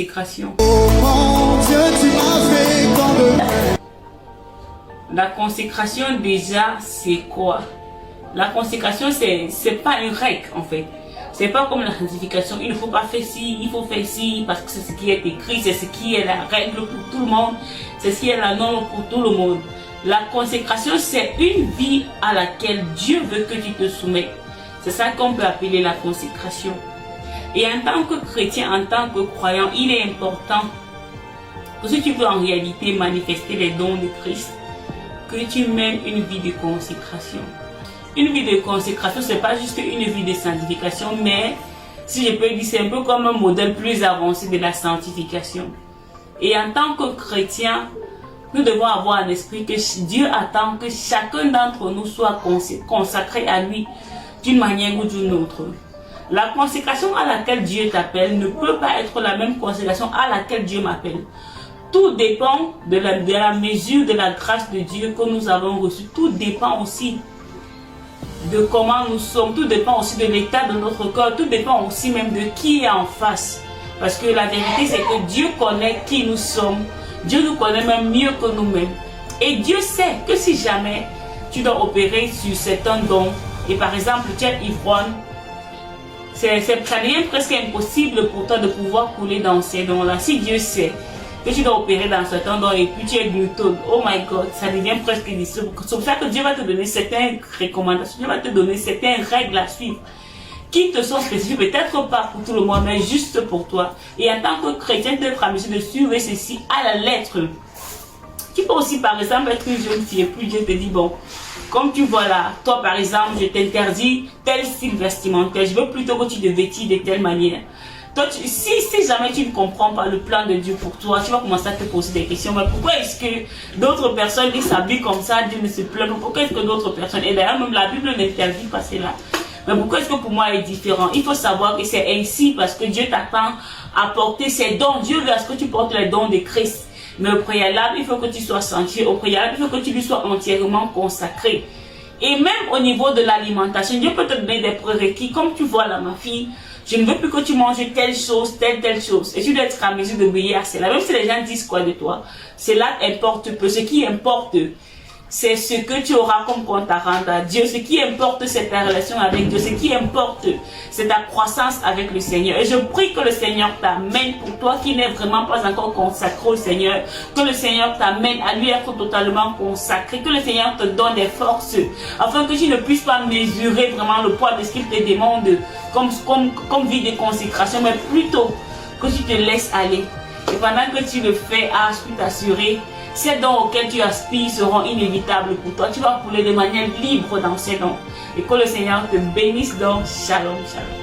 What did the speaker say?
Consécration. Mon Dieu, tu m'as fait comme... La consécration, déjà, c'est quoi? La consécration, c'est pas une règle, en fait. C'est pas comme la sanctification. Il ne faut pas faire ci, il faut faire ci, parce que c'est ce qui est écrit, c'est ce qui est la règle pour tout le monde, c'est ce qui est la norme pour tout le monde. La consécration, c'est une vie à laquelle Dieu veut que tu te soumettes. C'est ça qu'on peut appeler la consécration. Et en tant que chrétien, en tant que croyant, il est important que si tu veux en réalité manifester les dons de Christ, que tu mènes une vie de consécration. Une vie de consécration, c'est pas juste une vie de sanctification, mais si je peux dire, c'est un peu comme un modèle plus avancé de la sanctification. Et en tant que chrétien, nous devons avoir un esprit que Dieu attend que chacun d'entre nous soit consacré à lui d'une manière ou d'une autre. La consécration à laquelle Dieu t'appelle ne peut pas être la même consécration à laquelle Dieu m'appelle. Tout dépend de la mesure de la grâce de Dieu que nous avons reçue. Tout dépend aussi de comment nous sommes. Tout dépend aussi de l'état de notre corps. Tout dépend aussi même de qui est en face. Parce que la vérité, c'est que Dieu connaît qui nous sommes. Dieu nous connaît même mieux que nous-mêmes. Et Dieu sait que si jamais tu dois opérer sur certains dons, et par exemple, tu es ivrogne, ça devient presque impossible pour toi de pouvoir couler dans ces dons-là. Si Dieu sait que tu dois opérer dans certains dons et puis tu es gluttone, oh my God, ça devient presque difficile. C'est pour ça que Dieu va te donner certaines recommandations, Dieu va te donner certaines règles à suivre qui te sont spécifiques, peut-être pas pour tout le monde, mais juste pour toi. Et en tant que chrétien, tu dois être en mesure de suivre ceci à la lettre. Tu peux aussi, par exemple, être une jeune fille et puis Dieu te dit, bon, comme tu vois là, toi par exemple, je t'interdis tel style vestimentaire, je veux plutôt que tu te vêtis de telle manière. Toi, si jamais tu ne comprends pas le plan de Dieu pour toi, tu vas commencer à te poser des questions. Mais pourquoi est-ce que d'autres personnes s'habillent comme ça, Dieu ne se plaint pas? Pourquoi est-ce que d'autres personnes, et d'ailleurs même la Bible n'interdit pas cela. Mais pourquoi est-ce que pour moi est différent? Il faut savoir que c'est ainsi parce que Dieu t'attend à porter ses dons. Dieu veut à ce que tu portes les dons de Christ. Mais au préalable, il faut que tu sois sanctifié. Au préalable, il faut que tu lui sois entièrement consacré. Et même au niveau de l'alimentation, Dieu peut te donner des prérequis. Comme tu vois là, ma fille, je ne veux plus que tu manges telle chose, telle chose. Et tu dois être en mesure de veiller à cela. Même si les gens disent quoi de toi, cela importe peu. Ce qui importe, c'est ce que tu auras comme compte à rendre à Dieu. Ce qui importe, c'est ta relation avec Dieu. Ce qui importe, c'est ta croissance avec le Seigneur. Et je prie que le Seigneur t'amène, pour toi qui n'es vraiment pas encore consacré au Seigneur, que le Seigneur t'amène à lui être totalement consacré, que le Seigneur te donne des forces, afin que tu ne puisses pas mesurer vraiment le poids de ce qu'il te demande comme vie de consécration, mais plutôt que tu te laisses aller. Et pendant que tu le fais, je peux t'assurer, ces dons auxquels tu aspires seront inévitables pour toi. Tu vas couler de manière libre dans ces dons. Et que le Seigneur te bénisse donc. Shalom, shalom.